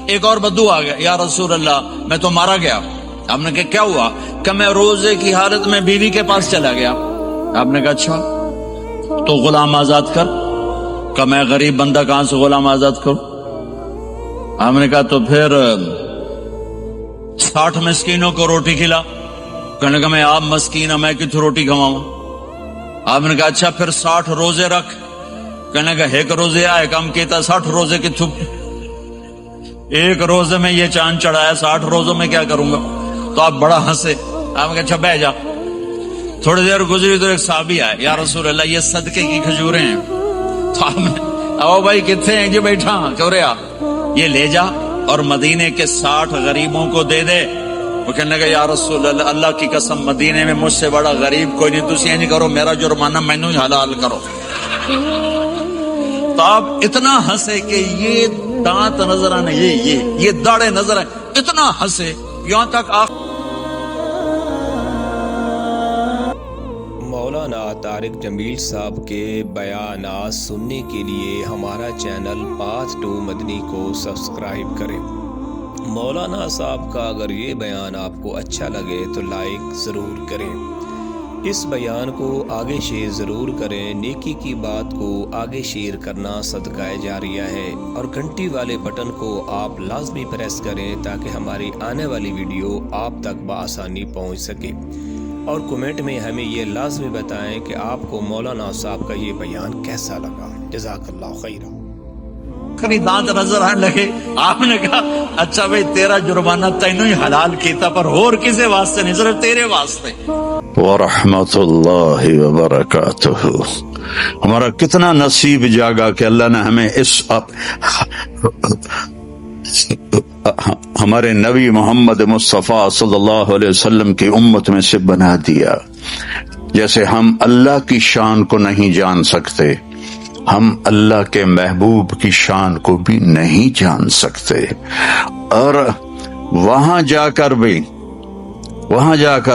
ایک اور بدو آ گیا, یا رسول اللہ میں تو مارا گیا. آپ نے کہا کیا ہوا؟ کہ میں روزے کی حالت میں بیوی کے پاس چلا گیا. آپ نے کہا اچھا تو غلام آزاد کر. کہ میں غریب بندہ کہاں سے غلام آزاد کروں؟ آپ نے کہا تو پھر 60 مسکینوں کو روٹی کھلا. کہنے کا میں آپ مسکین ہوں, میں کتوں روٹی کھواؤں؟ آپ نے کہا اچھا پھر 60 روزے رکھ. کہنے کا ایک روزے آئے کم کیتا 60 روزے کتوں؟ ایک روزے میں یہ چاند چڑھایا, 60 روزوں میں کیا کروں گا؟ تو آپ بڑا ہنسے. آپ نے کہا اچھا بہ جا. تھوڑی دیر گزری تو ایک صحابی آئے, یا رسول اللہ یہ صدقے کی کھجوریں ہیں. تو آپ نے او بھائی کتنے ہیں؟ جی بیٹھا کیوں رہا, یہ لے جا اور مدینے کے 60 غریبوں کو دے دے. وہ کہنے لگا یا رسول اللہ اللہ کی قسم مدینے میں مجھ سے بڑا غریب کوئی نہیں, تسی نہیں کرو, میرا جرمانہ مینوں ہی حلال کرو. تو آپ اتنا ہنسے کہ یہ دانت نظر آنے, یہ داڑے نظر آئے, اتنا ہنسے یہاں تک مولانا طارق جمیل صاحب کے بیانات سننے کے لیے ہمارا چینل پاتھ ٹو مدنی کو سبسکرائب کریں. مولانا صاحب کا اگر یہ بیان آپ کو اچھا لگے تو لائک ضرور کریں. اس بیان کو آگے شیئر ضرور کریں. نیکی کی بات کو آگے شیئر کرنا صدقہ جاریہ ہے. اور گھنٹی والے بٹن کو آپ لازمی پریس کریں تاکہ ہماری آنے والی ویڈیو آپ تک بآسانی پہنچ سکے. اور کمنٹ میں ہمیں یہ لازمی بتائیں کہ آپ کو مولانا صاحب کا یہ بیان کیسا لگا. جزاک اللہ خیرہ. دانت نظر آنے لگے. آپ نے کہا اچھا بھائی تیرا جرمانہ تینوں ہی حلال کیتا, پر اور کسے واسطے نہیں, صرف تیرے واسطے. ورحمت اللہ وبرکاتہ. ہمارا کتنا نصیب جاگا کہ اللہ نے ہمیں اس ہمارے نبی محمد مصطفیٰ صلی اللہ علیہ وسلم کی امت میں سے بنا دیا. جیسے ہم اللہ کی شان کو نہیں جان سکتے, ہم اللہ کے محبوب کی شان کو بھی نہیں جان سکتے. اور وہاں جا کر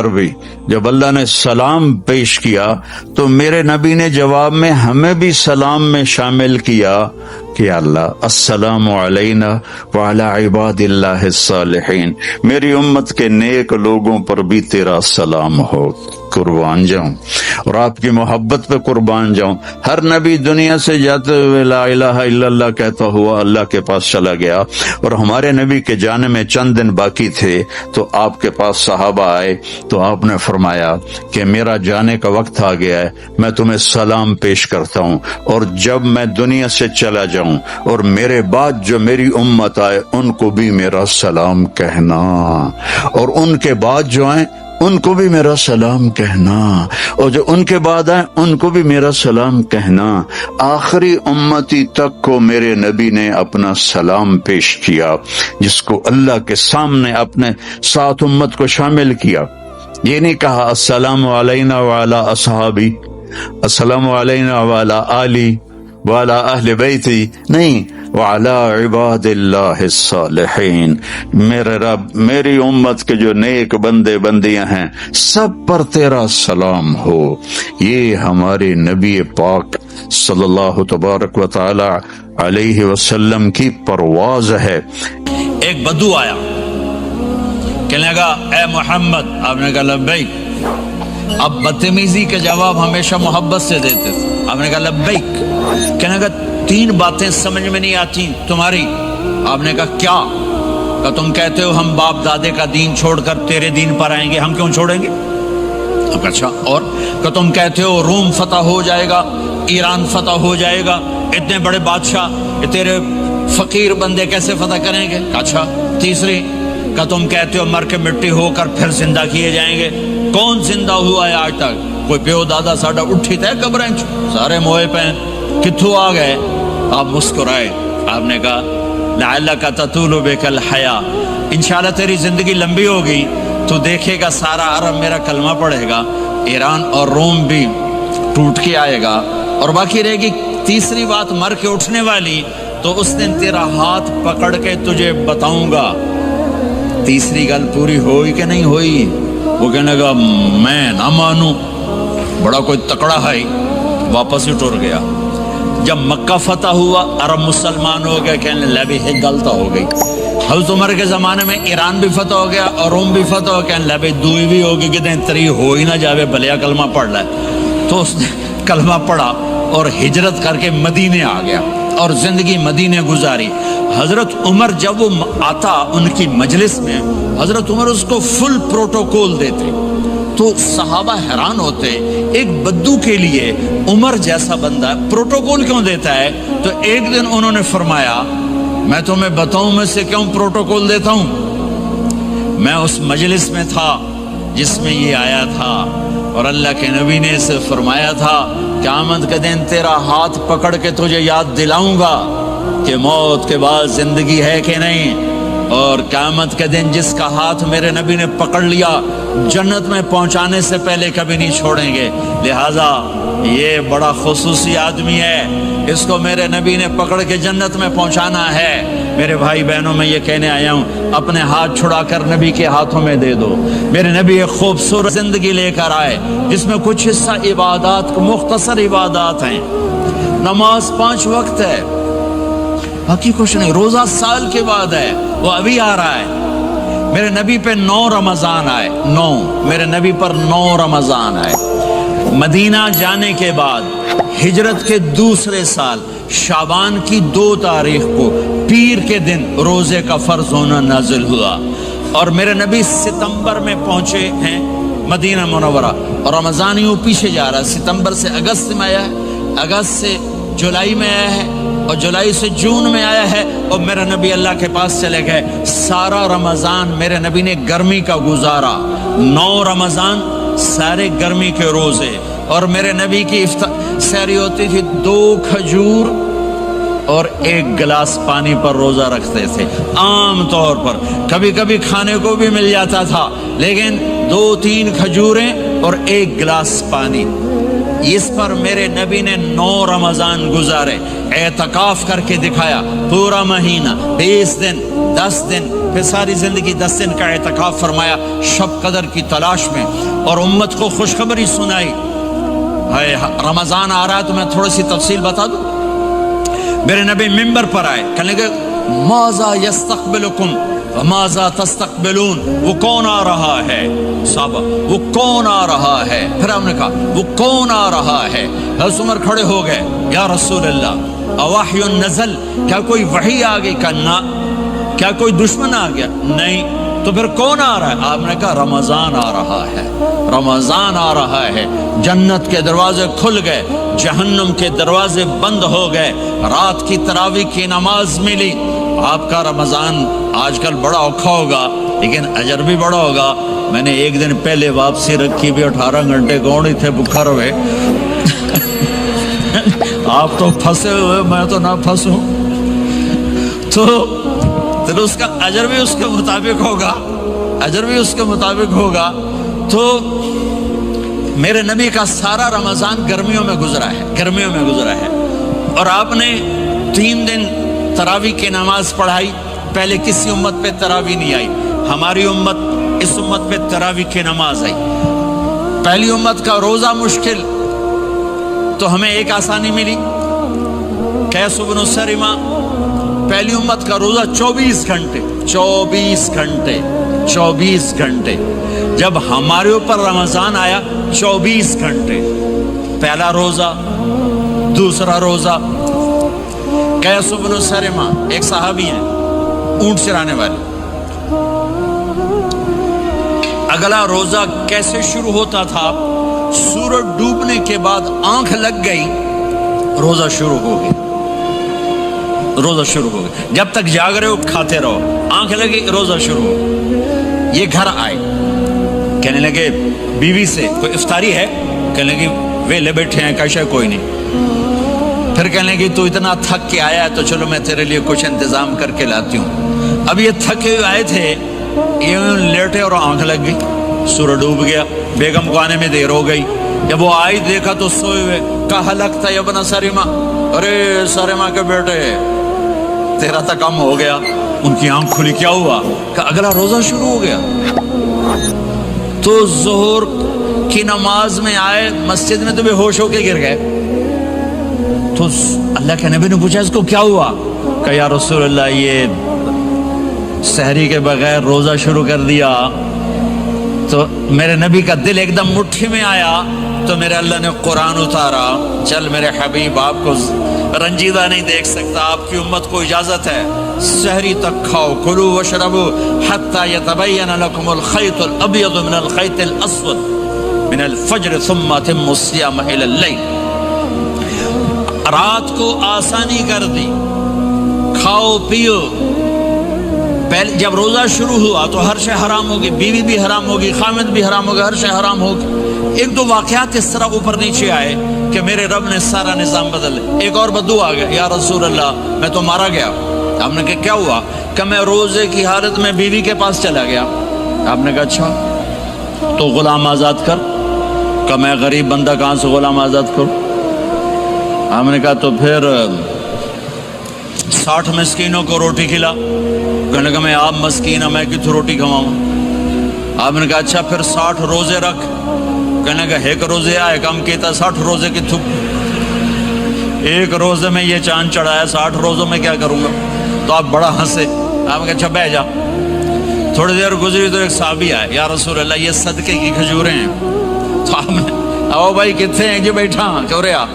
بھی جب اللہ نے سلام پیش کیا تو میرے نبی نے جواب میں ہمیں بھی سلام میں شامل کیا کہ اللہ السلام علینا وعلی عباد اللہ الصالحین, میری امت کے نیک لوگوں پر بھی تیرا سلام ہو. قربان جاؤں اور آپ کی محبت پہ قربان جاؤں. ہر نبی دنیا سے جاتے ہوئے لا الہ الا اللہ کہتا ہوا اللہ کے پاس چلا گیا, اور ہمارے نبی کے جانے میں چند دن باقی تھے تو آپ کے پاس صحابہ آئے تو آپ نے فرمایا کہ میرا جانے کا وقت آ گیا ہے, میں تمہیں سلام پیش کرتا ہوں, اور جب میں دنیا سے چلا جاؤں اور میرے بعد جو میری امت آئے ان کو بھی میرا سلام کہنا, اور ان کے بعد جو آئیں ان کو بھی میرا سلام کہنا, اور جو ان کے بعد آئے ان کو بھی میرا سلام کہنا. آخری امتی تک کو میرے نبی نے اپنا سلام پیش کیا, جس کو اللہ کے سامنے اپنے ساتھ امت کو شامل کیا. یہ نہیں کہا السلام علینا وعلی اصحابی, السلام علینا وعلی آلی وعلی اہل بیتی, نہیں, وعلی عباد اللہ الصالحین. میرے رب میری امت کے جو نیک بندے بندیاں ہیں سب پر تیرا سلام ہو. یہ ہمارے نبی پاک صلی اللہ تبارک و تعالی علیہ وسلم کی پرواز ہے. ایک بدو آیا, کہنے لگا اے محمد. آپ نے کہا لبیک. اب بدتمیزی کے جواب ہمیشہ محبت سے دیتے تھے. آپ نے کہا لبیک. کہنے لگا 3 باتیں سمجھ میں نہیں آتی تمہاری. آپ نے کہا کیا؟ کہ تم کہتے ہو ہم باپ دادے کا دین چھوڑ کر تیرے دین پر آئیں گے, ہم کیوں چھوڑیں گے؟ اچھا. اور کہ تم کہتے ہو روم فتح ہو جائے گا, ایران فتح ہو جائے گا, اتنے بڑے بادشاہ تیرے فقیر بندے کیسے فتح کریں گے؟ اچھا. تیسری کہ تم کہتے ہو مر کے مٹی ہو کر پھر زندہ کیے جائیں گے. کون زندہ ہوا ہے آج تک؟ کوئی پیو دادا ساڈا اٹھی تے قبریں سارے موئے پہ کتھوں آ گئے؟ آپ مسکرائے. آپ نے کہا لعلک تطول بک الحیا, انشاءاللہ تیری زندگی لمبی ہوگی تو دیکھے گا سارا عرب میرا کلمہ پڑھے گا, ایران اور روم بھی ٹوٹ کے آئے گا, اور باقی رہے گی تیسری بات مر کے اٹھنے والی, تو اس دن تیرا ہاتھ پکڑ کے تجھے بتاؤں گا. تیسری گل پوری ہوئی کہ نہیں ہوئی؟ وہ کہنے لگا میں نہ مانوں, بڑا کوئی تکڑا ہے, واپس ہی ٹر گیا. جب مکہ فتح ہوا عرب مسلمان ہو گئے، کہنے لگے یہ غلط ہو گئی۔ حضرت عمر کے زمانے میں ایران بھی فتح ہو گیا اور روم بھی فتح ہو گیا، کہنے لگے دوئی بھی ہوگی کہ تری ہو ہی نہ جاوے بھلیا کلمہ پڑھ لے۔ تو اس نے کلمہ پڑھا اور ہجرت کر کے مدینے آ گیا اور زندگی مدینے گزاری۔ حضرت عمر جب وہ آتا ان کی مجلس میں، حضرت عمر اس کو فل پروٹوکول دیتے، تو صحابہ حیران ہوتے، ایک بدو کے لیے عمر جیسا بندہ پروٹوکول کیوں دیتا ہے؟ تو ایک دن انہوں نے فرمایا میں تمہیں بتاؤں میں سے کیوں پروٹوکول دیتا ہوں؟ میں اس مجلس میں تھا جس میں یہ آیا تھا اور اللہ کے نبی نے اسے فرمایا تھا قیامت کے دن تیرا ہاتھ پکڑ کے تجھے یاد دلاؤں گا کہ موت کے بعد زندگی ہے کہ نہیں، اور قیامت کے دن جس کا ہاتھ میرے نبی نے پکڑ لیا جنت میں پہنچانے سے پہلے کبھی نہیں چھوڑیں گے، لہٰذا یہ بڑا خصوصی آدمی ہے، اس کو میرے نبی نے پکڑ کے جنت میں پہنچانا ہے۔ میرے بھائی بہنوں میں یہ کہنے آیا ہوں اپنے ہاتھ چھڑا کر نبی کے ہاتھوں میں دے دو۔ میرے نبی ایک خوبصورت زندگی لے کر آئے جس میں کچھ حصہ عبادات، مختصر عبادات ہیں، نماز 5 وقت ہے، باقی کچھ نہیں، روزہ سال کے بعد ہے، وہ ابھی آ رہا ہے۔ میرے نبی پہ 9 رمضان آئے، 9 میرے نبی پر 9 رمضان آئے۔ مدینہ جانے کے بعد ہجرت کے دوسرے سال شعبان کی 2 تاریخ کو پیر کے دن روزے کا فرض ہونا نازل ہوا، اور میرے نبی ستمبر میں پہنچے ہیں مدینہ منورہ، اور رمضان یوں پیچھے جا رہا ہے، ستمبر سے اگست میں آیا ہے، اگست سے جولائی میں آیا ہے، اور جولائی سے جون میں آیا ہے، اور میرے نبی اللہ کے پاس چلے گئے۔ سارا رمضان میرے نبی نے گرمی کا گزارا، 9 رمضان سارے گرمی کے روزے، اور میرے نبی کی سحری ہوتی تھی 2 کھجور اور 1 گلاس پانی پر روزہ رکھتے تھے عام طور پر، کبھی کبھی کھانے کو بھی مل جاتا تھا، لیکن 2-3 کھجوریں اور 1 گلاس پانی، اس پر میرے نبی نے 9 رمضان گزارے، اعتکاف کر کے دکھایا، پورا مہینہ 20 دن 10 دن، پھر ساری زندگی 10 دن کا اعتکاف فرمایا شب قدر کی تلاش میں، اور امت کو خوشخبری سنائی۔ رمضان آ رہا ہے تو میں تھوڑی سی تفصیل بتا دوں۔ میرے نبی ممبر پر آئے، کہنے لگے ماذا یستقبلکم وماذا تستقبلون، وہ کون آ رہا ہے؟ صحابہ وہ کون آ رہا ہے؟ پھر ہم نے کہا وہ کون آ رہا ہے؟ حضرت عمر کھڑے ہو گئے، یا رسول اللہ اوحی نزل، کیا کوئی وحی آ گئی؟ کہا نہ۔ کیا کوئی دشمن آ گیا؟ نہیں۔ تو پھر کون آ رہا ہے؟ آپ نے کہا رمضان آ رہا ہے، رمضان آ رہا ہے، جنت کے دروازے کھل گئے، جہنم کے دروازے بند ہو گئے، رات کی تراویح کی نماز ملی۔ آپ کا رمضان آج کل بڑا اوکھا ہوگا لیکن اجر بھی بڑا ہوگا۔ میں نے ایک دن پہلے واپسی رکھی بھی، 18 گھنٹے کون ہی تھے بکھر ہوئے آپ تو پھنسے ہوئے، میں تو نہ پھنسوں، تو اس کا اجر بھی اس کے مطابق ہوگا، اجر بھی اس کے مطابق ہوگا۔ تو میرے نبی کا سارا رمضان گرمیوں میں گزرا ہے، گرمیوں میں گزرا ہے، اور آپ نے 3 دن تراویح کی نماز پڑھائی۔ پہلے کسی امت پہ تراویح نہیں آئی، ہماری امت، اس امت پہ تراویح کی نماز آئی۔ پہلی امت کا روزہ مشکل، تو ہمیں ایک آسانی ملی، قیس بن سرمہ، پہلی امت کا روزہ 24 گھنٹے 24 گھنٹے 24 گھنٹے، جب ہمارے اوپر رمضان آیا 24 گھنٹے، پہلا روزہ، دوسرا روزہ۔ قیس بن سرمہ ایک صحابی ہیں، اونٹ چرانے والے۔ اگلا روزہ کیسے شروع ہوتا تھا؟ سورج ڈوبنے کے بعد آنکھ لگ گئی، روزہ شروع ہو گیا، روزہ شروع ہو گیا، جب تک جاگ رہے ہو کھاتے رہو، آنکھ لگی روزہ شروع ہو۔ یہ گھر آئے، کہنے لگے بیوی سے کوئی افطاری ہے؟ کہنے لگے ویلے بیٹھے ہیں، کیسا کوئی نہیں۔ پھر کہنے لگے تو اتنا تھک کے آیا ہے تو چلو میں تیرے لیے کچھ انتظام کر کے لاتی ہوں۔ اب یہ تھکے ہوئے آئے تھے، یہ لیٹے اور آنکھ لگ گئی، سورج ڈوب گیا، بیگم کو آنے میں دیر ہو گئی۔ جب وہ آئی دیکھا تو سوئے ہوئے، کہا لگتا ہے ابن سرمہ، ارے سرمہ کے بیٹے تیرا تو کم ہو گیا۔ ان کی آنکھ کھلی، کیا ہوا؟ کہ اگلا روزہ شروع ہو گیا۔ تو ظہر کی نماز میں آئے مسجد میں تو بے ہوش ہو کے گر گئے، تو اللہ کے نبی نے پوچھا اس کو کیا ہوا؟ کہ یا رسول اللہ یہ سحری کے بغیر روزہ شروع کر دیا. تو میرے نبی کا دل ایک دم مٹھی میں آیا. تو میرے اللہ نے قرآن اتارا. چل میرے حبیب آپ کو رنجیدہ نہیں دیکھ سکتا, آپ کی امت کو اجازت ہے سحری تک کھاؤ, کلو وشربو حتی یتبین لکم الخیط الابیض من الخیط الاسود من الفجر ثم اتموا الصیام الی اللیل. رات کو آسانی کر دی, کھاؤ پیو. پہلے جب روزہ شروع ہوا تو ہر شے حرام ہوگی, بیوی بھی حرام ہوگی, خامد بھی حرام ہوگا, ہر شے حرام ہوگی. ایک دو واقعات اس طرح اوپر نیچے آئے کہ میرے رب نے سارا نظام بدل. ایک اور بدو آ گیا, یا رسول اللہ میں تو مارا گیا. آپ نے کہا کیا ہوا؟ کہ میں روزے کی حالت میں بیوی کے پاس چلا گیا. آپ نے کہا اچھا تو غلام آزاد کر. کہ میں غریب بندہ کہاں سے غلام آزاد کروں؟ آپ نے کہا تو پھر 60 مسکینوں کو روٹی کھلا. کہنے لگا میں آپ مسکین ہوں, میں کتوں روٹی کھواؤں؟ آپ نے کہا اچھا پھر 60 روزے رکھ. کہنے لگا ایک روزے آئے کم کیتا, 60 روزے کی تھوک. ایک روزے میں یہ چاند چڑھایا, 60 روزوں میں کیا کروں گا؟ تو آپ بڑا ہنسے. آپ نے کہا اچھا بہ جا. تھوڑی دیر گزری تو ایک صحابی آئے, یا رسول اللہ یہ صدقے کی کھجوریں ہیں. تو آپ نے او بھائی کتنے ہیں؟ جو بیٹھا کیوں رہا,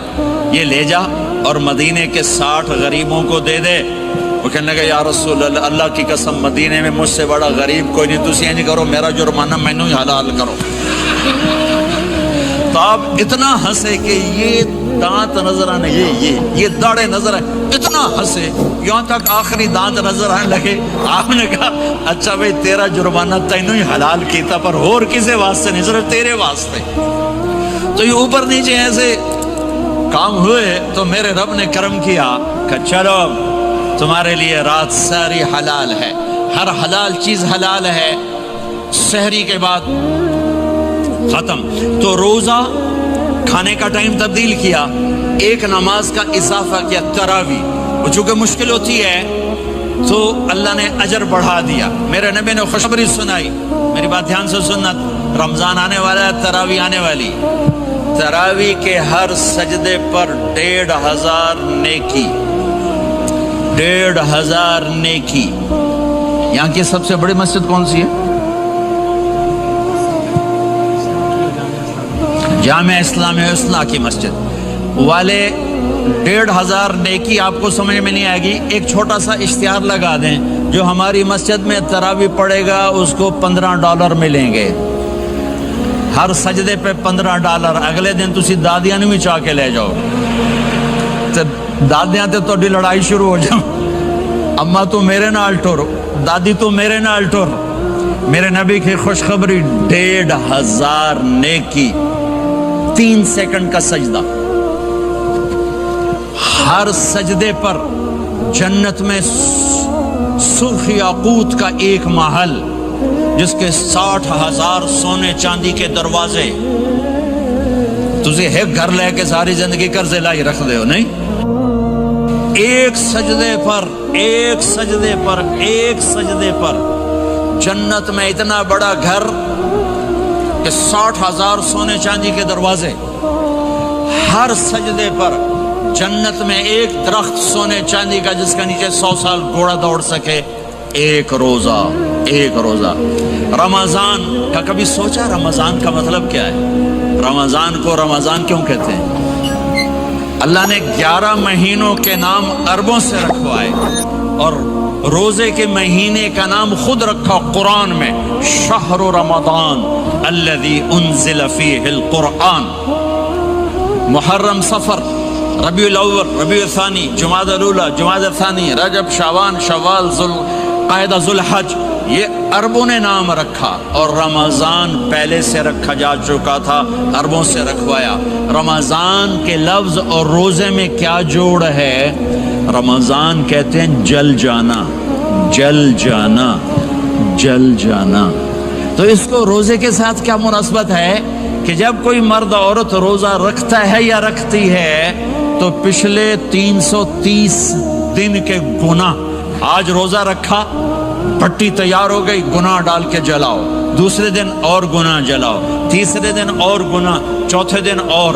یہ لے جا اور مدینے کے 60 غریبوں کو دے دے. وہ کہنے لگا یا رسول اللہ, اللہ کی قسم مدینے میں مجھ سے بڑا غریب کوئی نہیں, تسی نہیں کرو, میرا جرمانہ مینوں ہی حلال کرو. تو آپ اتنا ہنسے کہ یہ دانت نظر آنے, یہ داڑے نظر آئے, اتنا ہنسے یہاں تک آخری دانت نظر آنے لگے. آپ نے کہا اچھا بھائی تیرا جرمانہ تینوں ہی حلال کیتا, پر اور کسے واسطے نہیں, صرف تیرے واسطے. تو یہ اوپر نیچے ایسے کام ہوئے تو میرے رب نے کرم کیا کہ چلو تمہارے لیے رات ساری حلال ہے, ہر حلال چیز حلال ہے. سحری کے بعد ختم. تو روزہ کھانے کا ٹائم تبدیل کیا, ایک نماز کا اضافہ کیا, تراوی. وہ چونکہ مشکل ہوتی ہے تو اللہ نے اجر بڑھا دیا. میرے نبی نے خوشخبری سنائی, میری بات دھیان سے سننا, رمضان آنے والا ہے, تراوی آنے والی. تراوی کے ہر سجدے پر 1500 نیکی, 1500 نیکی. یہاں کی سب سے بڑی مسجد کون سی ہے؟ جامع اسلامی اصلاح کی مسجد والے. 1500 نیکی آپ کو سمجھ میں نہیں آئے گی. ایک چھوٹا سا اشتہار لگا دیں, جو ہماری مسجد میں تراوی پڑے گا اس کو $15 ملیں گے, ہر سجدے پہ $15. اگلے دن تسی دادیاں نہیں بھی چاہ کے لے جاؤ, دادیاں تے تھوڑی لڑائی شروع ہو جاؤ, اما تو میرے نال ٹر, دادی تو میرے نال ٹر. میرے نبی کی خوشخبری 1500 نیکی, 3 سیکنڈ کا سجدہ. ہر سجدے پر جنت میں سرخ یاقوت کا ایک محل جس کے 60,000 سونے چاندی کے دروازے. تسی ایک گھر لے کے ساری زندگی قرضے لائی رکھ دے ہو نہیں. ایک سجدے پر جنت میں اتنا بڑا گھر کہ 60,000 سونے چاندی کے دروازے. ہر سجدے پر جنت میں ایک درخت سونے چاندی کا جس کا نیچے 100 سال گھوڑا دوڑ سکے. ایک روزہ. رمضان کا کبھی سوچا رمضان کا مطلب کیا ہے؟ رمضان کو رمضان کیوں کہتے ہیں؟ اللہ نے 11 مہینوں کے نام عربوں سے رکھوائے اور روزے کے مہینے کا نام خود رکھا قرآن میں, شہر رمضان الذی انزل فیہ القرآن. محرم, صفر, ربیع الاول, ربیع الثانی, جمادی الاولی, جمادی الثانی, رجب, شعبان, شوال, قاعدہ, ذوالحج, یہ عربوں نے نام رکھا. اور رمضان پہلے سے رکھا جا چکا تھا, عربوں سے رکھوایا. رمضان کے لفظ اور روزے میں کیا جوڑ ہے؟ رمضان کہتے ہیں جل جانا, جل جانا, جل جانا. تو اس کو روزے کے ساتھ کیا مناسبت ہے کہ جب کوئی مرد عورت روزہ رکھتا ہے یا رکھتی ہے تو پچھلے 330 دن کے گناہ, آج روزہ رکھا, بھٹی تیار ہو گئی, گناہ ڈال کے جلاؤ, دوسرے دن اور گناہ جلاؤ, تیسرے دن اور گناہ, چوتھے دن اور.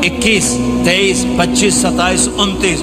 21, 23, 25, 27, 29,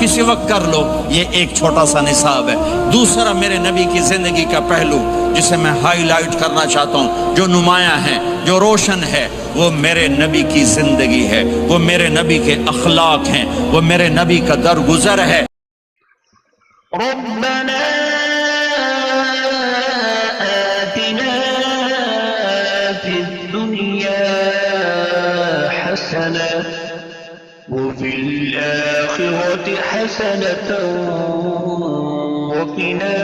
کسی وقت کر لو. یہ ایک چھوٹا سا نصاب ہے. دوسرا میرے نبی کی زندگی کا پہلو جسے میں ہائی لائٹ کرنا چاہتا ہوں، جو نمایاں ہے، جو روشن ہے، وہ میرے نبی کی زندگی ہے، وہ میرے نبی کے اخلاق ہیں، وہ میرے نبی کا درگزر ہے. ربنا آتنا في الدنيا حسنة وفي الآخرة حسنة وقنا